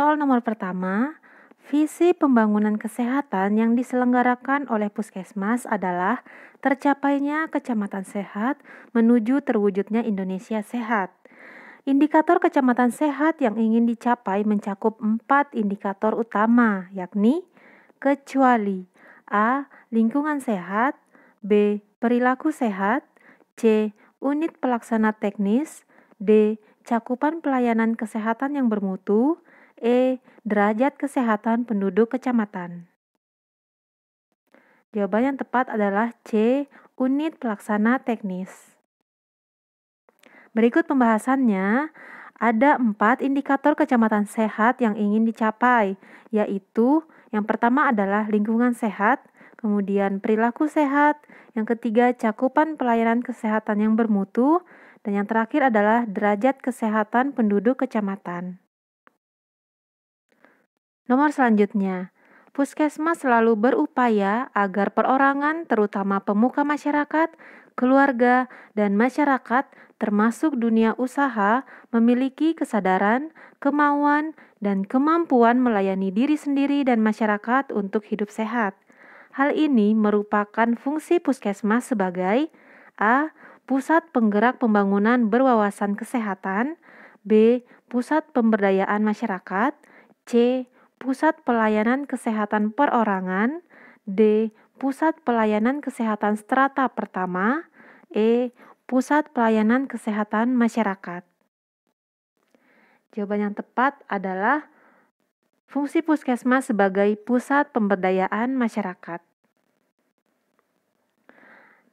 Soal nomor pertama, visi pembangunan kesehatan yang diselenggarakan oleh Puskesmas adalah tercapainya kecamatan sehat menuju terwujudnya Indonesia sehat. Indikator kecamatan sehat yang ingin dicapai mencakup 4 indikator utama, yakni kecuali A. Lingkungan sehat, B. Perilaku sehat, C. Unit pelaksana teknis, D. Cakupan pelayanan kesehatan yang bermutu, E. Derajat kesehatan penduduk kecamatan. Jawaban yang tepat adalah C. Unit pelaksana teknis. Berikut pembahasannya. Ada 4 indikator kecamatan sehat yang ingin dicapai, yaitu yang pertama adalah lingkungan sehat, kemudian perilaku sehat, yang ketiga cakupan pelayanan kesehatan yang bermutu, dan yang terakhir adalah derajat kesehatan penduduk kecamatan. Nomor selanjutnya, Puskesmas selalu berupaya agar perorangan, terutama pemuka masyarakat, keluarga, dan masyarakat, termasuk dunia usaha, memiliki kesadaran, kemauan, dan kemampuan melayani diri sendiri dan masyarakat untuk hidup sehat. Hal ini merupakan fungsi Puskesmas sebagai A. Pusat penggerak pembangunan berwawasan kesehatan, B. Pusat pemberdayaan masyarakat, C. Pusat pelayanan kesehatan perorangan, D. Pusat pelayanan kesehatan strata pertama, E. Pusat pelayanan kesehatan masyarakat. Jawaban yang tepat adalah fungsi Puskesmas sebagai pusat pemberdayaan masyarakat.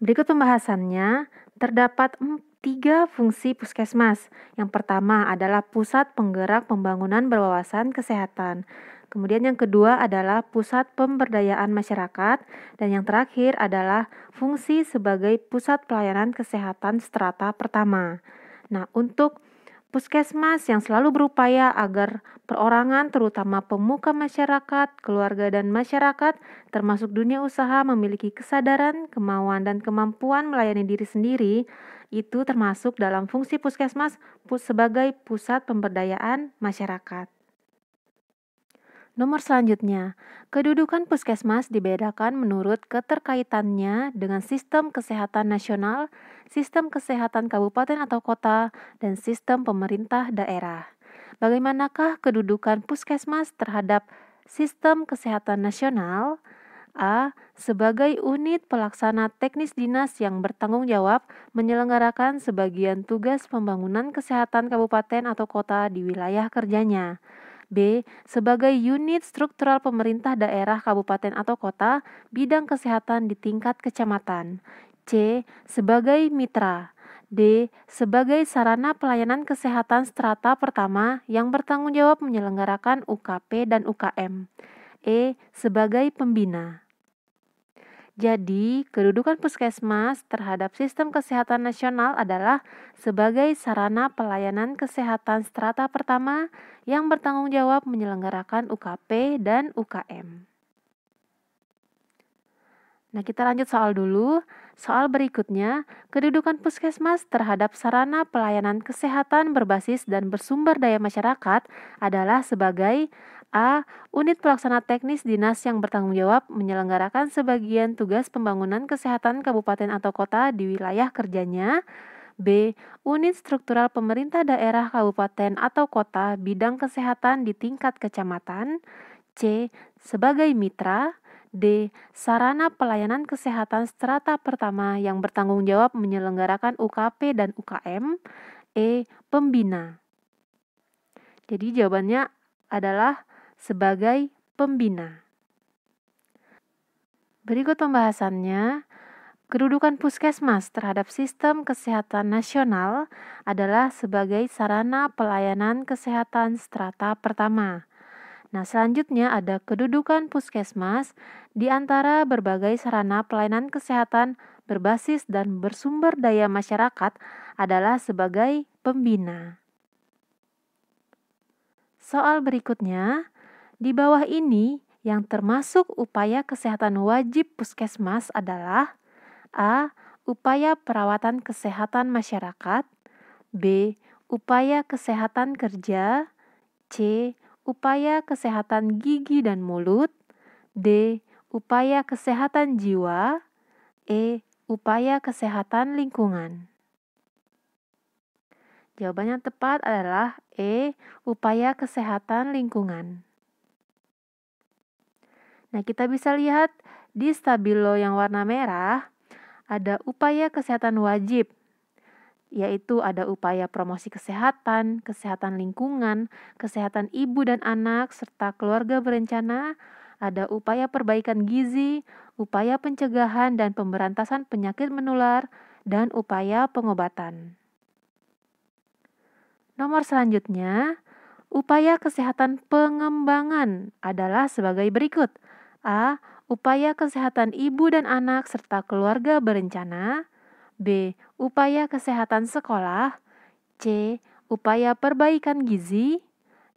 Berikut pembahasannya, terdapat 3 fungsi Puskesmas. Yang pertama adalah pusat penggerak pembangunan berwawasan kesehatan. Kemudian yang kedua adalah pusat pemberdayaan masyarakat. Dan yang terakhir adalah fungsi sebagai pusat pelayanan kesehatan strata pertama. Nah, untuk Puskesmas yang selalu berupaya agar perorangan, terutama pemuka masyarakat, keluarga dan masyarakat, termasuk dunia usaha memiliki kesadaran, kemauan, dan kemampuan melayani diri sendiri, itu termasuk dalam fungsi Puskesmas sebagai pusat pemberdayaan masyarakat. Nomor selanjutnya, kedudukan Puskesmas dibedakan menurut keterkaitannya dengan sistem kesehatan nasional, sistem kesehatan kabupaten atau kota, dan sistem pemerintah daerah. Bagaimanakah kedudukan Puskesmas terhadap sistem kesehatan nasional? A. Sebagai unit pelaksana teknis dinas yang bertanggung jawab menyelenggarakan sebagian tugas pembangunan kesehatan kabupaten atau kota di wilayah kerjanya. B. Sebagai unit struktural pemerintah daerah, kabupaten atau kota, bidang kesehatan di tingkat kecamatan. C. Sebagai mitra. D. Sebagai sarana pelayanan kesehatan strata pertama yang bertanggung jawab menyelenggarakan UKP dan UKM. E. Sebagai pembina. Jadi, kedudukan Puskesmas terhadap sistem kesehatan nasional adalah sebagai sarana pelayanan kesehatan strata pertama yang bertanggung jawab menyelenggarakan UKP dan UKM. Nah, kita lanjut soal dulu. Soal berikutnya, kedudukan Puskesmas terhadap sarana pelayanan kesehatan berbasis dan bersumber daya masyarakat adalah sebagai A. Unit pelaksana teknis dinas yang bertanggung jawab menyelenggarakan sebagian tugas pembangunan kesehatan kabupaten atau kota di wilayah kerjanya. B. Unit struktural pemerintah daerah, kabupaten atau kota bidang kesehatan di tingkat kecamatan. C. Sebagai mitra. D. Sarana pelayanan kesehatan strata pertama yang bertanggung jawab menyelenggarakan UKP dan UKM. E. Pembina. Jadi jawabannya adalah sebagai pembina. Berikut pembahasannya. Kedudukan Puskesmas terhadap sistem kesehatan nasional adalah sebagai sarana pelayanan kesehatan strata pertama. Nah, selanjutnya ada kedudukan Puskesmas di antara berbagai sarana pelayanan kesehatan berbasis dan bersumber daya masyarakat adalah sebagai pembina. Soal berikutnya, di bawah ini yang termasuk upaya kesehatan wajib Puskesmas adalah A. Upaya perawatan kesehatan masyarakat, B. Upaya kesehatan kerja, C. upaya kesehatan gigi dan mulut, D. upaya kesehatan jiwa, E. upaya kesehatan lingkungan. Jawaban yang tepat adalah E. upaya kesehatan lingkungan. Nah, kita bisa lihat di stabilo yang warna merah, ada upaya kesehatan wajib, yaitu ada upaya promosi kesehatan, kesehatan lingkungan, kesehatan ibu dan anak, serta keluarga berencana, ada upaya perbaikan gizi, upaya pencegahan dan pemberantasan penyakit menular, dan upaya pengobatan. Nomor selanjutnya, upaya kesehatan pengembangan adalah sebagai berikut. A. Upaya kesehatan ibu dan anak serta keluarga berencana. B. Upaya kesehatan sekolah. C. Upaya perbaikan gizi.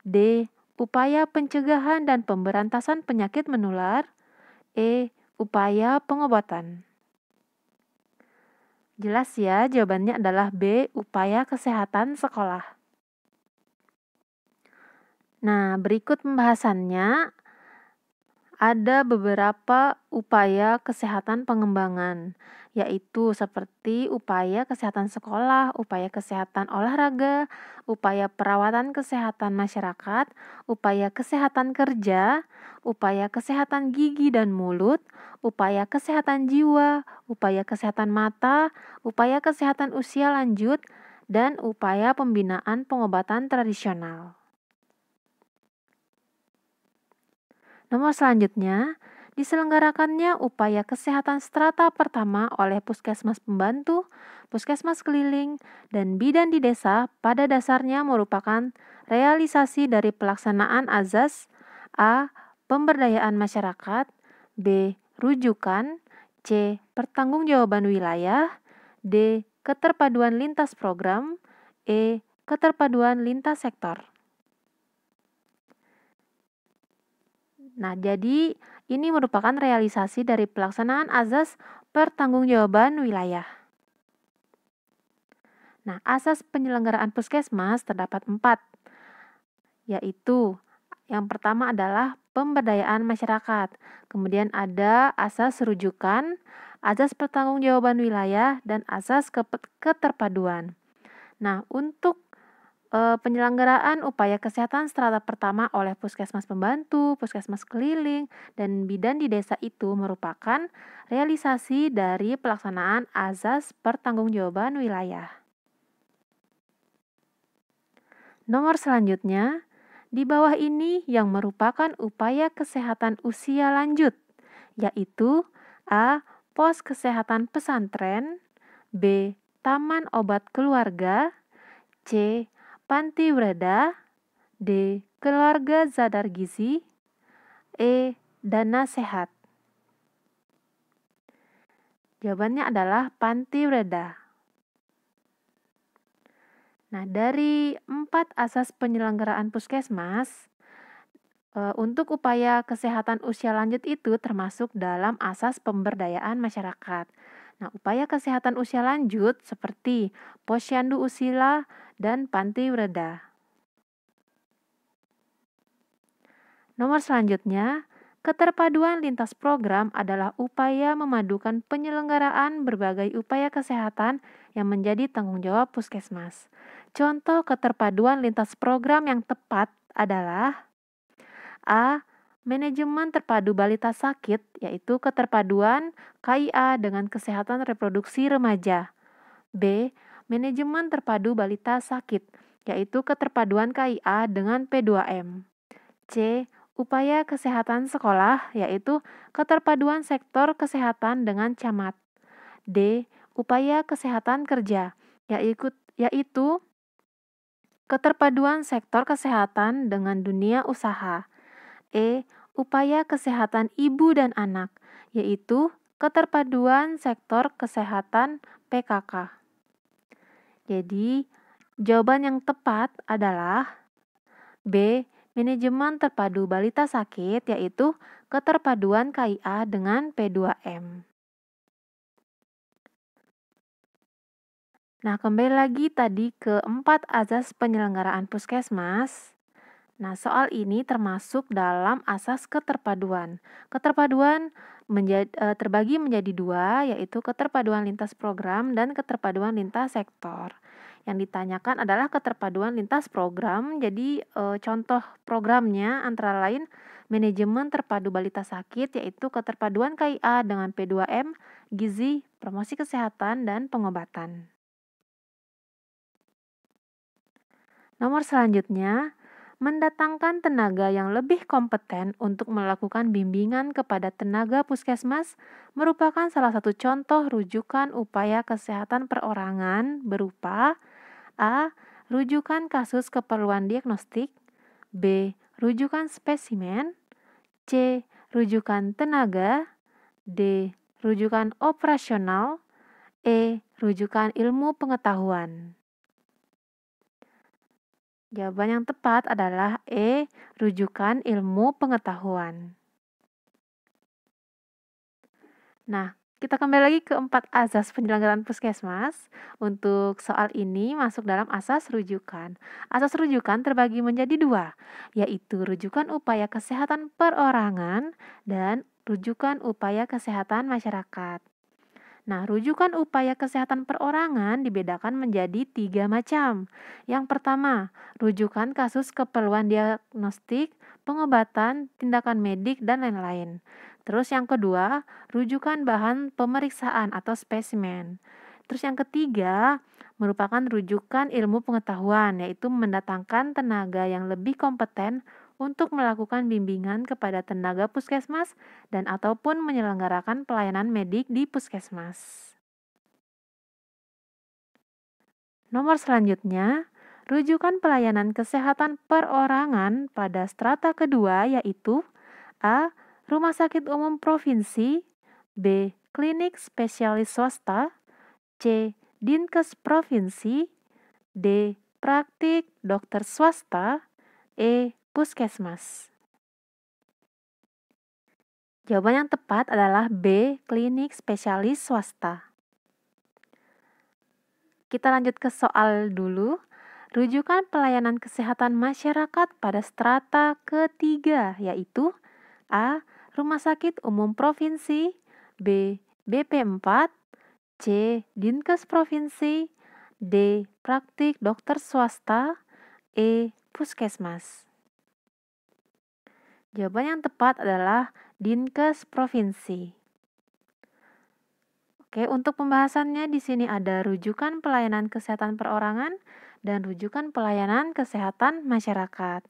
D. Upaya pencegahan dan pemberantasan penyakit menular. E. Upaya pengobatan. Jelas ya, jawabannya adalah B. Upaya kesehatan sekolah. Nah, berikut pembahasannya. Ada beberapa upaya kesehatan pengembangan, yaitu seperti upaya kesehatan sekolah, upaya kesehatan olahraga, upaya perawatan kesehatan masyarakat, upaya kesehatan kerja, upaya kesehatan gigi dan mulut, upaya kesehatan jiwa, upaya kesehatan mata, upaya kesehatan usia lanjut, dan upaya pembinaan pengobatan tradisional. Nomor selanjutnya, diselenggarakannya upaya kesehatan strata pertama oleh puskesmas pembantu, puskesmas keliling, dan bidan di desa pada dasarnya merupakan realisasi dari pelaksanaan azas A. Pemberdayaan masyarakat, B. Rujukan, C. Pertanggungjawaban wilayah, D. Keterpaduan lintas program, E. Keterpaduan lintas sektor. Nah, jadi ini merupakan realisasi dari pelaksanaan azas pertanggungjawaban wilayah. Nah, asas penyelenggaraan puskesmas terdapat 4, yaitu yang pertama adalah pemberdayaan masyarakat, kemudian ada asas rujukan, asas pertanggungjawaban wilayah, dan asas keterpaduan. Nah, untuk penyelenggaraan upaya kesehatan strata pertama oleh puskesmas pembantu, puskesmas keliling, dan bidan di desa itu merupakan realisasi dari pelaksanaan azas pertanggungjawaban wilayah. Nomor selanjutnya, di bawah ini yang merupakan upaya kesehatan usia lanjut, yaitu A. Pos kesehatan pesantren, B. Taman obat keluarga, C. Panti Breda, D. Keluarga Zadar Gizi, E. Dana Sehat. Jawabannya adalah Panti Breda. Nah, dari 4 asas penyelenggaraan puskesmas, untuk upaya kesehatan usia lanjut itu termasuk dalam asas pemberdayaan masyarakat. Nah, upaya kesehatan usia lanjut seperti Posyandu Usila dan Panti Breda. Nomor selanjutnya, keterpaduan lintas program adalah upaya memadukan penyelenggaraan berbagai upaya kesehatan yang menjadi tanggung jawab puskesmas. Contoh keterpaduan lintas program yang tepat adalah A. Manajemen terpadu balita sakit, yaitu keterpaduan KIA dengan kesehatan reproduksi remaja. B. Manajemen terpadu balita sakit, yaitu keterpaduan KIA dengan P2M. C. Upaya kesehatan sekolah, yaitu keterpaduan sektor kesehatan dengan camat. D. Upaya kesehatan kerja, yaitu keterpaduan sektor kesehatan dengan dunia usaha. E. Upaya kesehatan ibu dan anak, yaitu keterpaduan sektor kesehatan PKK. Jadi, jawaban yang tepat adalah B. Manajemen terpadu balita sakit, yaitu keterpaduan KIA dengan P2M. Nah, kembali lagi tadi ke 4 azas penyelenggaraan puskesmas. Nah, soal ini termasuk dalam asas keterpaduan. Keterpaduan terbagi menjadi dua, yaitu keterpaduan lintas program dan keterpaduan lintas sektor. Yang ditanyakan adalah keterpaduan lintas program, jadi contoh programnya antara lain manajemen terpadu balita sakit, yaitu keterpaduan KIA dengan P2M, gizi, promosi kesehatan, dan pengobatan. Nomor selanjutnya, mendatangkan tenaga yang lebih kompeten untuk melakukan bimbingan kepada tenaga puskesmas merupakan salah satu contoh rujukan upaya kesehatan perorangan berupa A. Rujukan kasus keperluan diagnostik, B. Rujukan spesimen, C. Rujukan tenaga, D. Rujukan operasional, E. Rujukan ilmu pengetahuan. Jawaban yang tepat adalah E. Rujukan ilmu pengetahuan. Nah, kita kembali lagi ke 4 asas penyelenggaraan puskesmas. Untuk soal ini masuk dalam asas rujukan. Asas rujukan terbagi menjadi dua, yaitu rujukan upaya kesehatan perorangan dan rujukan upaya kesehatan masyarakat. Nah, rujukan upaya kesehatan perorangan dibedakan menjadi 3 macam. Yang pertama, rujukan kasus keperluan diagnostik, pengobatan, tindakan medik, dan lain-lain. Terus yang kedua, rujukan bahan pemeriksaan atau spesimen. Terus yang ketiga, merupakan rujukan ilmu pengetahuan, yaitu mendatangkan tenaga yang lebih kompeten untuk melakukan bimbingan kepada tenaga puskesmas dan ataupun menyelenggarakan pelayanan medik di puskesmas. Nomor selanjutnya, rujukan pelayanan kesehatan perorangan pada strata kedua yaitu A. Rumah sakit umum provinsi, B. Klinik spesialis swasta, C. Dinkes provinsi, D. Praktik dokter swasta, E. Puskesmas. Jawaban yang tepat adalah B. Klinik spesialis swasta. Kita lanjut ke soal dulu. Rujukan pelayanan kesehatan masyarakat pada strata ketiga yaitu A. Rumah sakit umum provinsi, B. BP4, C. Dinkes provinsi, D. Praktik dokter swasta, E. Puskesmas. Jawaban yang tepat adalah Dinkes provinsi. Oke, untuk pembahasannya di sini ada rujukan pelayanan kesehatan perorangan dan rujukan pelayanan kesehatan masyarakat.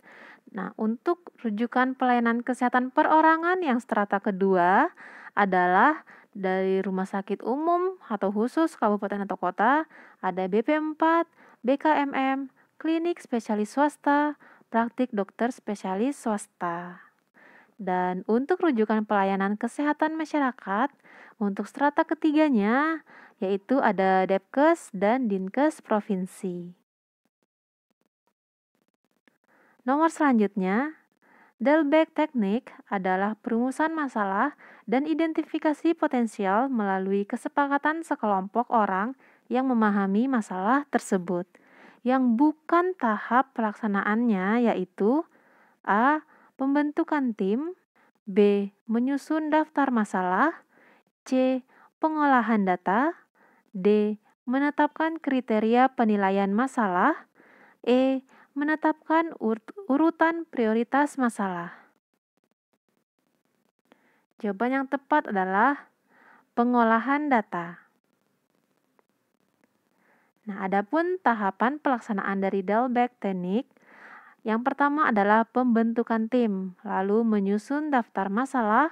Nah, untuk rujukan pelayanan kesehatan perorangan yang strata kedua adalah dari rumah sakit umum atau khusus kabupaten atau kota, ada BP4, BKMM, klinik spesialis swasta, praktik dokter spesialis swasta. Dan untuk rujukan pelayanan kesehatan masyarakat, untuk strata ketiganya yaitu ada Depkes dan Dinkes provinsi. Nomor selanjutnya, Delbek teknik adalah perumusan masalah dan identifikasi potensial melalui kesepakatan sekelompok orang yang memahami masalah tersebut. Yang bukan tahap pelaksanaannya yaitu A. Pembentukan tim, B. Menyusun daftar masalah, C. Pengolahan data, D. Menetapkan kriteria penilaian masalah, E. Menetapkan urutan prioritas masalah. Jawaban yang tepat adalah pengolahan data. Nah, adapun tahapan pelaksanaan dari Delbek teknik, yang pertama adalah pembentukan tim, lalu menyusun daftar masalah,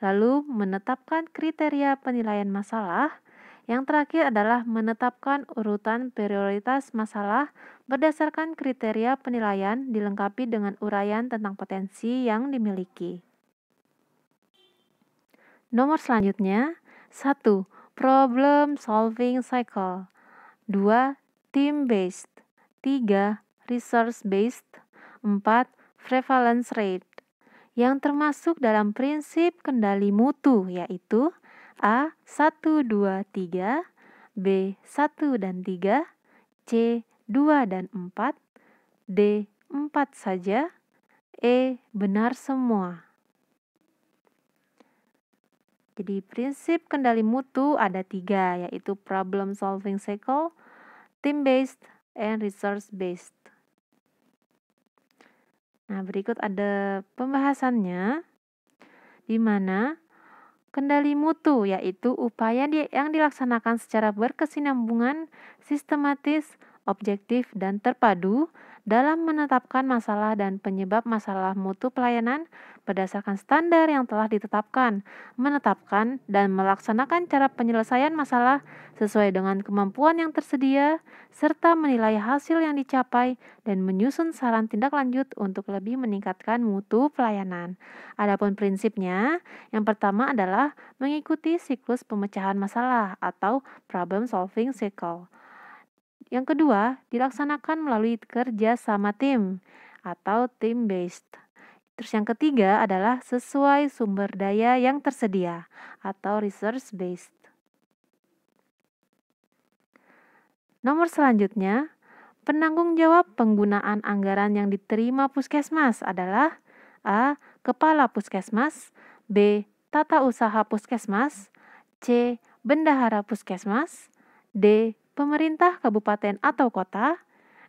lalu menetapkan kriteria penilaian masalah. Yang terakhir adalah menetapkan urutan prioritas masalah berdasarkan kriteria penilaian dilengkapi dengan uraian tentang potensi yang dimiliki. Nomor selanjutnya, 1. Problem solving cycle, 2. Team based, 3. Resource based, 4. Prevalence rate. Yang termasuk dalam prinsip kendali mutu yaitu A. 1, 2, 3, B. 1 dan 3, C. 2 dan 4, D. 4 saja, E. Benar semua. Jadi prinsip kendali mutu ada 3, yaitu problem solving cycle, team based, and resource based. Nah, berikut ada pembahasannya, di mana kendali mutu yaitu upaya yang dilaksanakan secara berkesinambungan, sistematis, objektif, dan terpadu dalam menetapkan masalah dan penyebab masalah mutu pelayanan berdasarkan standar yang telah ditetapkan, menetapkan dan melaksanakan cara penyelesaian masalah sesuai dengan kemampuan yang tersedia, serta menilai hasil yang dicapai dan menyusun saran tindak lanjut untuk lebih meningkatkan mutu pelayanan. Adapun prinsipnya, yang pertama adalah mengikuti siklus pemecahan masalah atau problem solving cycle. Yang kedua, dilaksanakan melalui kerja sama tim atau team based. Terus yang ketiga adalah sesuai sumber daya yang tersedia atau resource based. Nomor selanjutnya, penanggung jawab penggunaan anggaran yang diterima Puskesmas adalah A. Kepala Puskesmas, B. Tata usaha Puskesmas, C. Bendahara Puskesmas, D. Pemerintah kabupaten atau kota,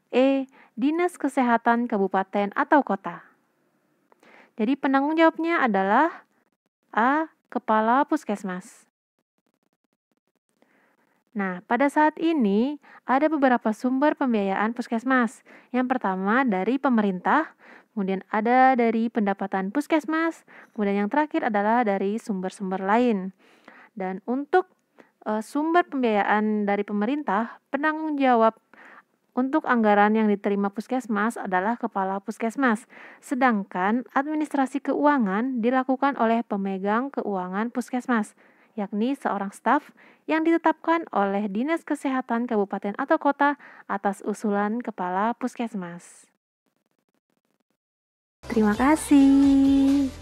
E. Dinas Kesehatan kabupaten atau kota. Jadi penanggung jawabnya adalah A. Kepala Puskesmas. Nah, pada saat ini ada beberapa sumber pembiayaan Puskesmas. Yang pertama dari pemerintah, kemudian ada dari pendapatan Puskesmas, kemudian yang terakhir adalah dari sumber-sumber lain. Dan untuk sumber pembiayaan dari pemerintah, penanggung jawab untuk anggaran yang diterima Puskesmas adalah Kepala Puskesmas, sedangkan administrasi keuangan dilakukan oleh pemegang keuangan Puskesmas, yakni seorang staf yang ditetapkan oleh Dinas Kesehatan Kabupaten atau Kota atas usulan Kepala Puskesmas. Terima kasih.